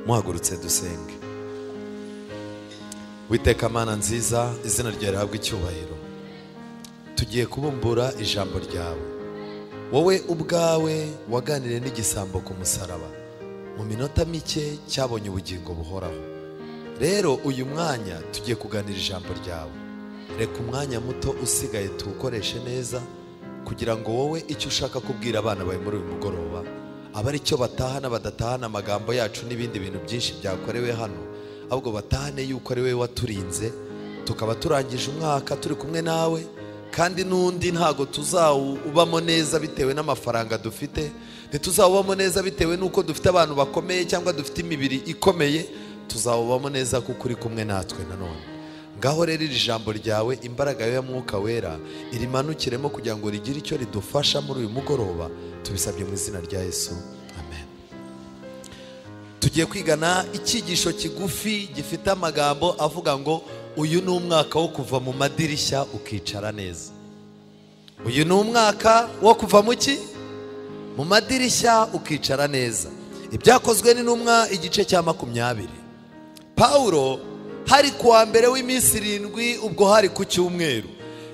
muhagurutse dusenge. Witeka Mana nziza, izina ryawe rihabwe icyubahiro. Tugiye kubumbura ijambo ryawe. Wowe ubwawe waganiriye n'igisambo ku musaraba, mu minota mike cyabonye ubugingo buhoraho. Rero uyu mwanya tugiye kuganira ijambo ryawe. Reka umwanya muto usigaye tuwukoreshe neza, kugira ngo wowe icyo ushaka kubwira abana bawe muri uyu mugoroba aba ari cyo batahana, badatahana amagambo yacu n'ibindi bintu byinshi byakorewe hano, ahubwo batahane yuko ari wowe waturinze, tukaba turangije umwaka turi kumwe nawe, kandi n'undi ntago tuzawubamo neza bitewe n'amafaranga dufite, ntituzawubamo neza bitewe n'uko dufite abantu bakomeye cyangwa dufite imibiri ikomeye, tuzawubamo neza kuko uri kumwe natwe nanone. Ngaho rero iri jambo ryawe, imbaraga ya Mwuka Wera irimanukiremo kugira ngo rigire icyo ridufasha muri uyu mugoroba, tubisabye mu izina rya Yesu, amen. Tugiye kwigana icyigisho kigufi gifite amagambo avuga ngo uyu ni umwaka wo kuva mu madirishya ukicara neza. Uyu ni umwaka wo kuva mu ki? Mu madirishya ukicara neza. Ibyakozwe n'intumwa igice cya 20. Paulo hari kuwa mbere w'iminsi 7 ubwo hari ku cyumweru,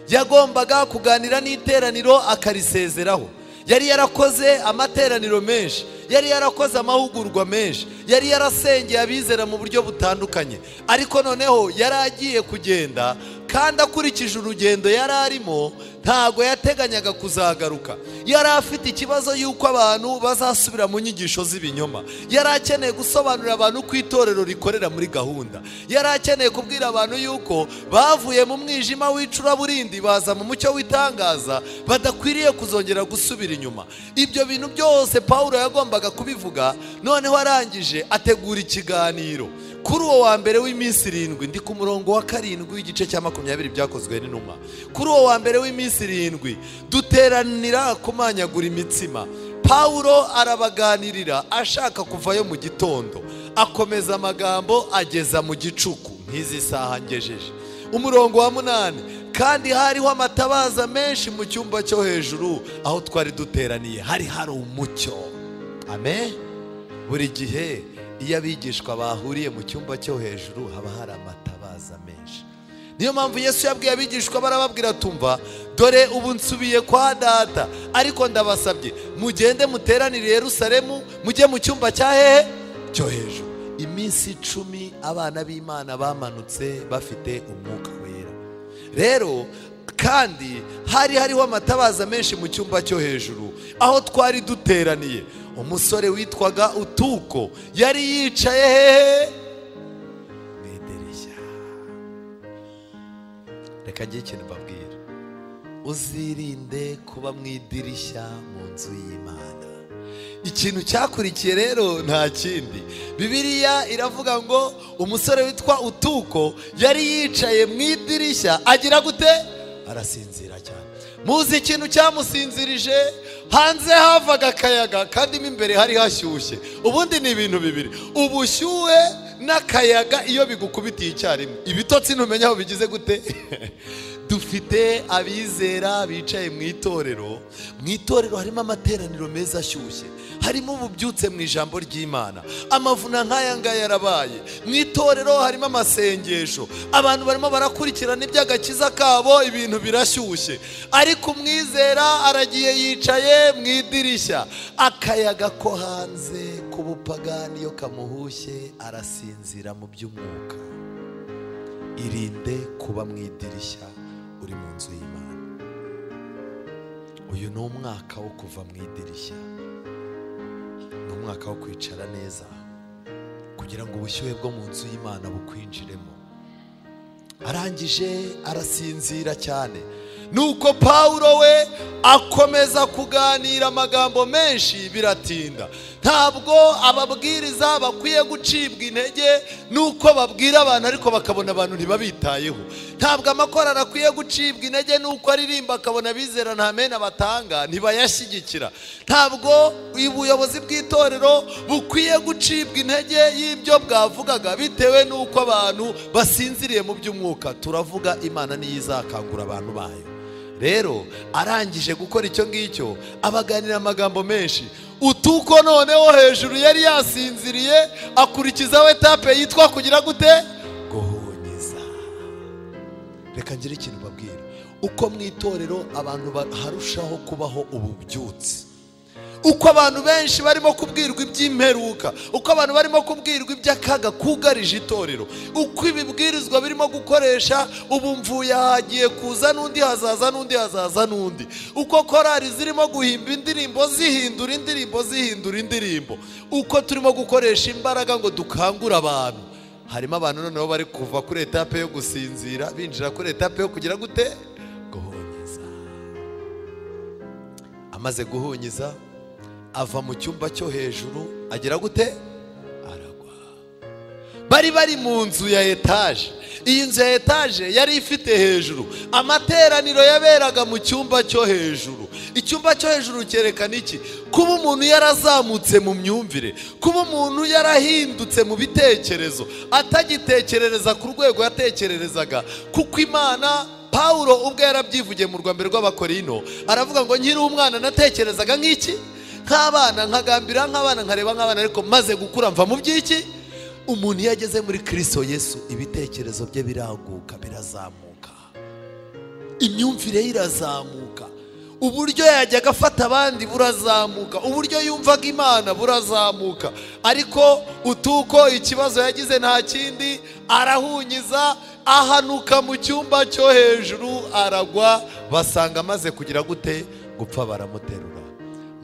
yagombaga kuganira n'iteraniro akarisezeraho. Yari yarakoze amateraniro menshi, yari yarakoze amahugurwa menshi, yari yarasengeye abizera mu buryo butandukanye, ariko noneho yari agiye kugenda, kandi akurikije urugendo yari arimo ntago yateganyaga kuzagaruka. Yari afite ikibazo yuko abantu bazasubira mu nyigisho z'ibinyoma. Yari akeneye gusobanurira abantu ko itorero rikorera muri gahunda. Yari akeneye kubwira abantu yuko bavuye mu mwijima w'icuraburindi baza mu mucyo w'itangaza, badakwiriye kuzongera gusubira inyuma. Ibyo bintu byose Paulo yagombaga kubivuga. Noneho arangije ategura ikiganiro kuri uwo wa mbere w'iminsi 7. Ndi ku murongo wa 7 w'igice cya 20 byakozwe n'intumwa. Kuri uwo wa mbere w'iminsi 7 duteranira kumanyagura imitsima. Paulo arabaganirira ashaka kuvayo mu gitondo, akomeza amagambo ageza mu gicuku nk'izi saha ngejeje. Umurongo wa 8, kandi hariho amatabaza menshi mu cyumba cyo hejuru aho twari duteraniye, hari umucyo. Amen. Buri gihe iyo abigishwa bahuriye mu cyumba cyo hejuru haba hari amatabaza menshi. Niyo mpamvu Yesu yabwiye abigishwa, barababwira tumva, dore ubu nsubiye kwa data, ariko ndabasabye mugende muteranire Yerusalemu, mujye mu cyumba cya hehe cyo hejuru. Iminsi 10 abana b'Imana bamanutse bafite umwuka wera. Rero kandi hariho amatabaza menshi mu cyumba cyo hejuru aho twari duteraniye. Umusore witwaga Utuko yari yicaye hehe mu idirishya. Reka njye ikintu mbabwira, uzirinde kuba mu idirishya mu nzu y'Imana. Ikintu cyakurikiye rero nta kindi, Bibiliya iravuga ngo umusore witwa Utuko yari yicaye mu idirishya, agira gute? Arasinzira cyane. Muzi ikintu cyamusinzirije? Hanze havaga akayaga, kandi mo imbere hari hashyushye. Ubundi ni ibintu bibiri, ubushyuhe n'akayaga iyo bigukubitiye icyarimwe, ibitotsi ntumenya aho bigize gute. Dufite abizera bicaye mu itorero. Mu itorero harimo amateraniro meza ashyushye, harimo ububyutse mu ijambo ry'Imana, amavuna nk'aya ngaya yarabaye. Mu itorero harimo amasengesho, abantu barimo barakurikirana iby'agakiza kabo, ibintu birashyushye. Ariko umwizera aragiye yicaye mu idirishya, akayaga ko hanze k'ubupagani iyo kamuhushye arasinzira mu by'umwuka. Irinde kuba mu idirishya uri mu nzu y'Imana. Uyu ni umwaka wo kuva mu idirishya, ni umwaka wo kwicara neza kugira ngo ubushyuhe bwo mu nzu y'Imana bukwinjiremo. Arangije arasinzira cyane. Nuko Paulo we akomeza kuganira amagambo menshi, biratinda. Ntabwo ababwiriza bakwiye gucibwa intege nuko babwira abantu ariko bakabona abantu ntibabitayeho. Ntabwo amakorari akwiye gucibwa intege nuko aririmba akabona bizera nta mena batanga ntibayashyigikira. Ntabwo ubuyobozi bw'itorero bukwiye gucibwa intege y'ibyo bwavugaga bitewe nuko abantu basinziriye mu by'umwuka. Turavuga Imana niyo izakangura abantu bayo. rero arangije gukora icyo ngicyo abaganira amagambo menshi. Utuko noneho hejuru yari yasinziriye akurikizaho etape yitwa kugira gute? Guhunyiza. Reka ngire ikintu babwira, uko mu itorero abantu harushaho kubaho ububyutsi, uko abantu benshi barimo kubwirwa iby'imperuka, uko abantu barimo kubwirwa iby'akaga kugarije itorero, uko ibibwirizwa birimo gukoresha ubu mvuye hagiye kuza n'undi hazaza n'undi hazaza n'undi, uko korari zirimo guhimba indirimbo zihindura indirimbo zihindura indirimbo, uko turimo gukoresha imbaraga ngo dukangure abantu. Harimo abantu noneho bari kuva kuri etape yo gusinzira binjira kuri etape yo kugira gute? Guhunyiza. Amaze guhunyiza ava mu cyumba cyo hejuru agira gute? Aragwa. Bari mu nzu ya etaje. Iyi nzu ya etaje yari ifite hejuru amateraniro yaberaga mu cyumba cyo hejuru. Icyumba cyo hejuru cyerekana iki? Kuba umuntu yarazamutse mu myumvire, kuba umuntu yarahindutse mu bitekerezo, atagitekerereza ku rwego yatekererezaga, kuko Imana, Paulo ubwo yarabyivugiye mu rwambere rw'Abakorino aravuga ngo nkiri umwana natekerezaga nk'iki? Nk'abana, nkagambira nk'abana, nkareba nk'abana, ariko maze gukura mva mu by'iki? Umuntu iyo ageze muri Kristo Yesu ibitekerezo bye biraguka, birazamuka, imyumvire ye irazamuka, uburyo yajyaga afata abandi burazamuka, uburyo yumvaga Imana burazamuka. Ariko utuko ikibazo yagize nta kindi, arahunyiza ahanuka mu cyumba cyo hejuru aragwa, basanga amaze kugira gute? Gupfa, baramuterura.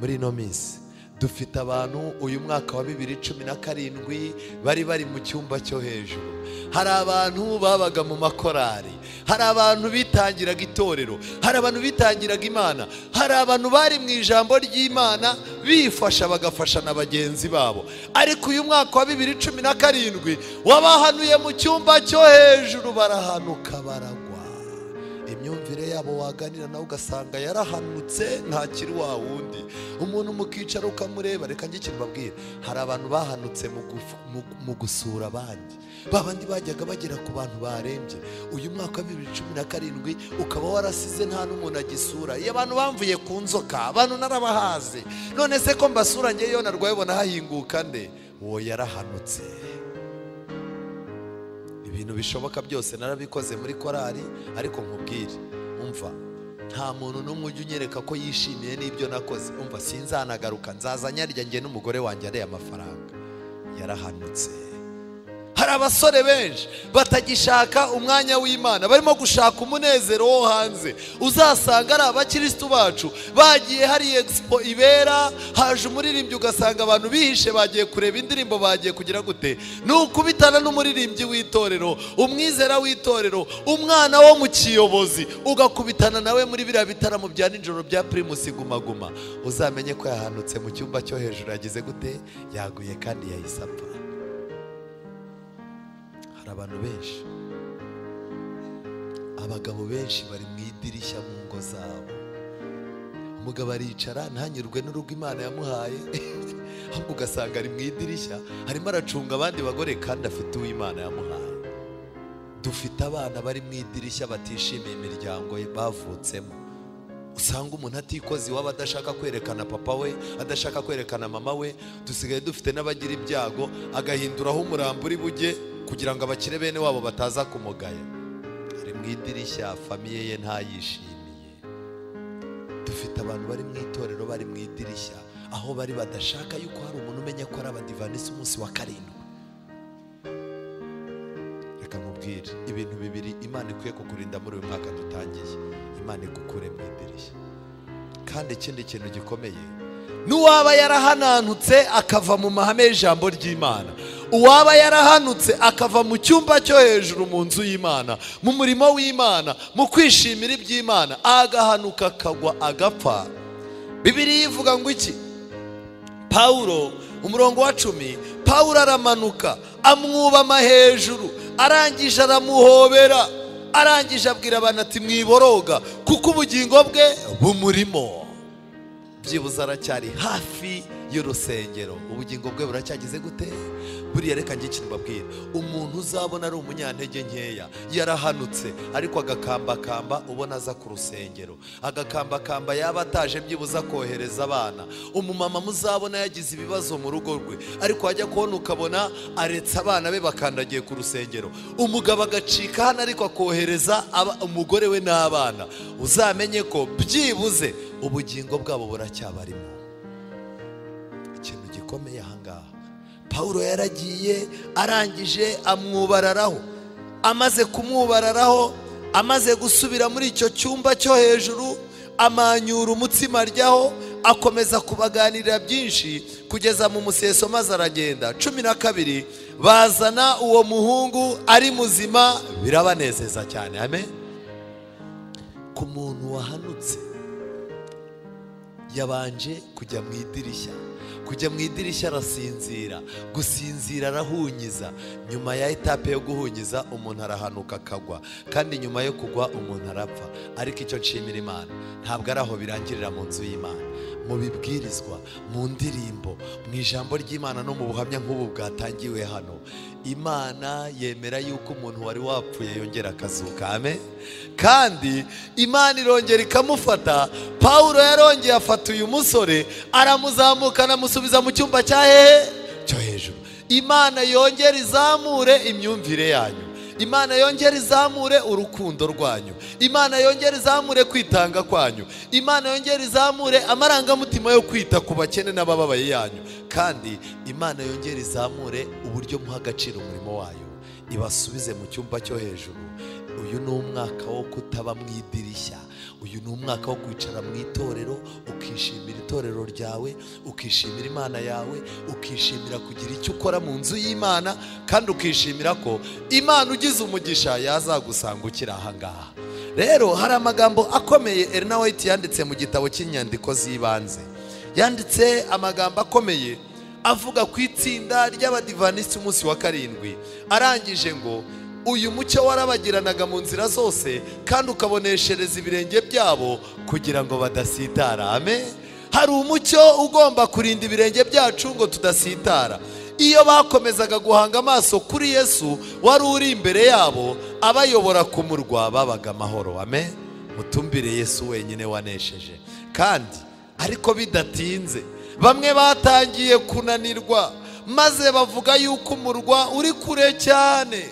Muri ino minsi dufite abantu uyu mwaka wa 2017 bari mu cyumba cyo hejuru. Hari abantu babaga mu makorari, hari abantu bitangiraga itorero, hari abantu bitangiraga Imana, hari abantu bari mu ijambo ry'Imana bifasha bagafasha na bagenzi babo. Ariko uyu mwaka wa 2017 wabahanuye mu cyumba cyo hejuru, barahanuka baragwa. Imyumvire yabo waganira nawe ugasanga yarahanutse ntakiri wa wundi. Umuntu mukicara ukamureba. Reka njye ikintu babwira, hari abantu bahanutse mu gusura abandi, babandi bajyaga bagera ku bantu barembye. Uyu mwaka wa 2017 ukaba warasize nta n'umuntu agisura. Iyo abantu bamvuye ku nzoka, abantu narabahaze, none se ko mbasura ngeyo narwaye bona hahinguka nde? Uwo yarahanutse. Ibintu bishoboka byose narabikoze muri korari, ariko nkubwire, umva, nta muntu n'umwe ujya unyereka ko yishimiye n'ibyo nakoze. Umva, sinzanagaruka, nzaza nyarya njye n'umugore wanjye areye amafaranga. Yarahanutse. Hari abasore benshi batagishaka umwanya w'Imana, barimo gushaka umunezero wo hanze. Uzasanga ari abakristo bacu bagiye hari expo ibera, haje umuririmbyi ugasanga abantu bihishe bagiye kureba indirimbo, bagiye kugira gute? Nukubitana n'umuririmbyi w'itorero, umwizera w'itorero, umwana wo mu kiyobozi, ugakubitana nawe muri biriya bitaramo bya nijoro bya Primus Guma Guma, uzamenye ko yahanutse mu cyumba cyo hejuru. Yagize gute? Yaguye kandi yahise apfa. Abantu benshi, abagabo benshi bari mu idirishya mu ngo zabo. Umugabo aricara ntanyurwe n'urugo Imana yamuhaye, ahubwo ugasanga ari mu idirishya harimo aracunga abandi bagore kandi afite uwo Imana yamuhaye. Dufite abana bari mu idirishya batishimiye imiryango bavutsemo. Usanga umuntu atikoze iwabo, adashaka kwerekana papa we, adashaka kwerekana mama we. Dusigaye dufite n'abagira ibyago agahinduraho umurambo uri bujye kugira ngo abakire bene wabo bataza kumugaya. Ari mu idirishya, famiye ye ntayishimiye. Dufite abantu bari mu itorero bari mu idirishya, aho bari badashaka yuko hari umuntu umenya ko ari abadivanisi umunsi wa 7. Reka mubwire ibintu bibiri Imana ikwiye kukurinda muri uyu mwaka dutangiye. Imana igukure mu idirishya. Kandi ikindi kintu gikomeye, n'uwaba yarahananutse akava mu mahame y'ijambo ry'Imana, uwaba yarahanutse akava mu cyumba cyo hejuru mu nzu y'Imana, mu murimo w'Imana, mu kwishimira iby'Imana, agahanuka akagwa agapfa. Bibiliya ivuga ngo iki? Paulo umurongo wa 10, Paulo aramanuka amwubama hejuru, arangije aramuhobera, arangije abwira abantu ati mwiboroga kuko ubugingo bwe bumurimo. Byibuze aracyari hafi y'urusengero, ubugingo bwe buracyagize gute? Buriya reka njye ikintu mbabwira, umuntu uzabona ari umunyantege nkeya yarahanutse ariko agakambakamba ubona aza ku rusengero, agakambakamba yaba ataje byibuza kohereza abana. Umumama muzabona yagize ibibazo mu rugo rwe ariko wajya kubona ukabona aretse abana be bakandagiye ku rusengero. Umugabo agacika hano ariko akohereza umugore we n'abana, uzamenye ko byibuze ubugingo bwabo buracyabarimo. Ikintu gikomeye ahangaha, Pawulo yaragiye arangije amwubararaho, amaze kumwubararaho, amaze gusubira muri icyo cyumba cyo hejuru, amanyura umutsima aryaho, akomeza kubaganirira byinshi kugeza mu museso, maze aragenda. 12 bazana uwo muhungu ari muzima, birabanezeza cyane. Amen. Ku muntu wahanutse yabanje kujya mu idirishya, kujya mu idirishya arasinzira, gusinzira arahunyiza. Nyuma ya etape yo guhunyiza umuntu arahanuka akagwa, kandi nyuma yo kugwa umuntu arapfa. Ariko icyo nshimira Imana, ntabwo ari aho birangirira mu nzu y'Imana. Mu bibwirizwa, mu ndirimbo, mu ijambo ry'Imana no mu buhamya nk'ubu bwatangiwe hano, Imana yemera yuko umuntu wari wapfuye yongera akazuka. Amen. Kandi Imana irongera ikamufata. Pawulo yarongeye afata uyu musore, aramuzamukana amusubiza mu cyumba cya hehe cyo hejuru. Imana yongera izamure imyumvire yanyu, Imana yongera izamure urukundo rwanyu, Imana yongera izamure kwitanga kwanyu, Imana yongera izamure amarangamutima yo kwita ku bakene n'abababaye yanyu, kandi Imana yongera izamure uburyo muha agaciro umurimo wayo, ibasubize mu cyumba cyo hejuru. Uyu ni umwaka wo kutaba mu idirishya, uyu ni umwaka wo kwicara mu itorero, ukishimira itorero ryawe, ukishimira Imana yawe, ukishimira kugira icyo ukora mu nzu y'Imana, kandi ukishimira ko Imana ugize umugisha yazagusanga ukiri ahangaha. Rero hari amagambo akomeye Ellen White yanditse mu gitabo cy'inyandiko z'ibanze, yanditse amagambo akomeye avuga ku itsinda ry'abadivanisi umunsi wa 7, arangije ngo uyu mucyo warabagiranaga mu nzira zose, kandi ukaboneshereza ibirenge byabo kugira ngo badasitara. Amen. Hari umucyo ugomba kurinda ibirenge byacu ngo tudasitara. Iyo bakomezaga guhanga amaso kuri Yesu wari uri imbere yabo, abayobora ku murwa babaga amahoro. Amen. Mutumbire Yesu wenyine wanesheje. Kandi ariko bidatinze bamwe batangiye kunanirwa, maze bavuga yuko umurwa uri kure cyane.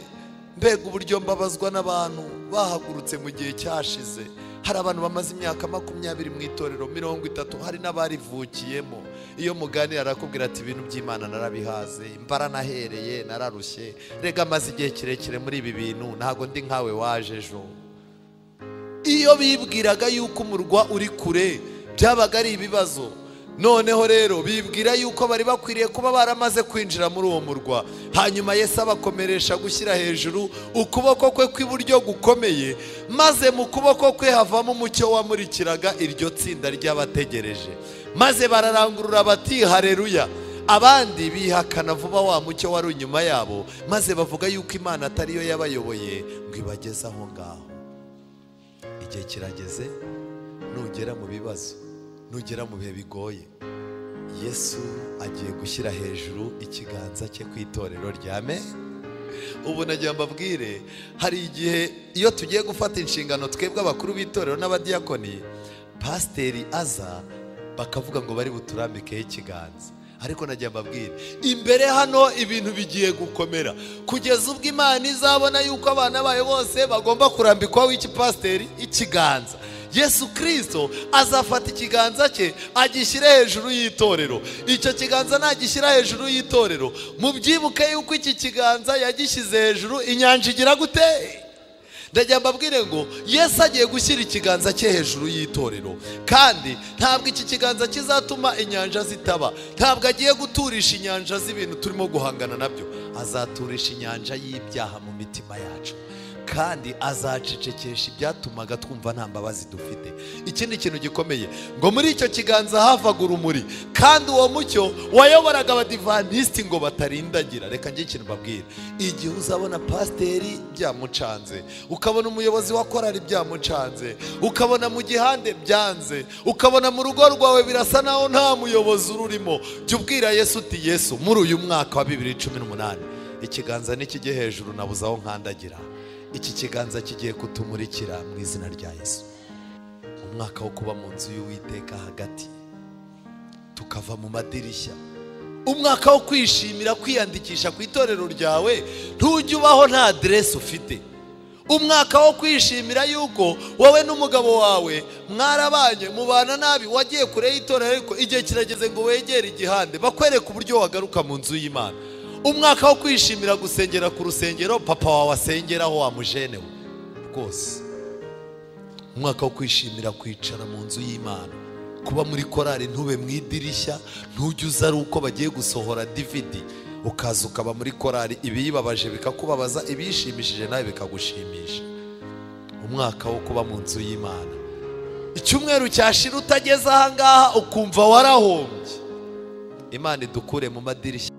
Mbega uburyo mbabazwa n'abantu bahagurutse mu gihe cyashize. Hari abantu bamaze imyaka 20 mu itorero, 30, hari n'abarivukiyemo. Iyo muganira arakubwira ati ibintu by'Imana narabihaze, imbara nahereye, nararushye, rega maze igihe kirekire muri ibi bintu, ntago ndi nkawe waje ejo. Iyo bibwiraga yuko umurwa uri kure byabaga ari ibibazo. Noneho rero bibwira yuko bari bakwiriye kuba baramaze kwinjira muri uwo murwa. Hanyuma Yesu abakomeresha gushyira hejuru ukuboko kwe kw'iburyo gukomeye, maze mu kuboko kwe havamo umucyo wamurikiraga iryo tsinda ry'abategereje, maze bararangurura bati haleluya. Abandi bihakana vuba wa mucyo wari inyuma yabo, maze bavuga yuko Imana atariyo yabayoboye ngo ibageze aho ngaho. Igihe kirageze, nugera mu bibazo, nugera mu bihe bigoye, Yesu agiye gushyira hejuru ikiganza cye ku itorero ryame. Ubu nagira mbabwire, hari igihe iyo tugiye gufata inshingano twebwe abakuru b'itorero n'abadiyakoni, pasiteri aza bakavuga ngo bari buturambikeho ikiganza. Ariko nagira mbabwire, imbere hano ibintu bigiye gukomera kugeza ubwo Imana izabona yuko abana bayo bose bagomba kurambikwaho iki pasiteri ikiganza. Yesu Kristo azafata ikiganza cye agishyire hejuru y'itorero. Icyo kiganza nagishyira hejuru y'itorero, mubyibuke yuko iki kiganza yagishyize hejuru inyanja igira gute? Ndagira mbabwire ngo Yesu agiye gushyira ikiganza cye hejuru y'itorero, kandi ntabwo iki kiganza kizatuma inyanja zitaba. Ntabwo agiye guturisha inyanja z'ibintu turimo guhangana nabyo, azaturisha inyanja y'ibyaha mu mitima yacu. kandi azacecekesha ibyatumaga twumva nta mbabazi dufite. Ikindi kintu gikomeye ngo muri icyo kiganza havaga urumuri, kandi uwo mucyo wayoboraga abadivantisiti ngo batarindagira. Reka njye ikintu mbabwira, igihe uzabona pasiteri byamucanze, ukabona umuyobozi wa korari byamucanze, ukabona mu gihande byanze, ukabona mu rugo rwawe birasa naho nta muyobozi ururimo, jya ubwira Yesu uti Yesu, muri uyu mwaka wa 2018 ikiganza nikijye hejuru nabuze aho nkandagira. Iki kiganza kigiye kutumurikira mu izina rya Yesu. Umwaka wo kuba mu nzu y'Uwiteka hagati, tukava mu madirishya. Umwaka wo kwishimira kwiyandikisha ku itorero ryawe, ntujye ubaho nta aderesi ufite. Umwaka wo kwishimira yuko wowe n'umugabo wawe mwarabanye mubana nabi, wagiye kure y'itorero ariko igihe kirageze ngo wegere igihande bakwereka uburyo wagaruka mu nzu y'Imana. Umwaka wo kwishimira gusengera ku rusengero papa wawe asengeraho wamujenewe rwose. Umwaka wo kwishimira kwicara mu nzu y'Imana, kuba muri korari ntube mu idirishya, ntujye uza ari uko bagiye gusohora DVD ukaza ukaba muri korari, ibiyibabaje bikakubabaza, ibishimishije nawe bikagushimisha. Umwaka wo kuba mu nzu y'Imana, icyumweru cyashira utageze aha ngaha ukumva warahombye. Imana idukure mu madirishya.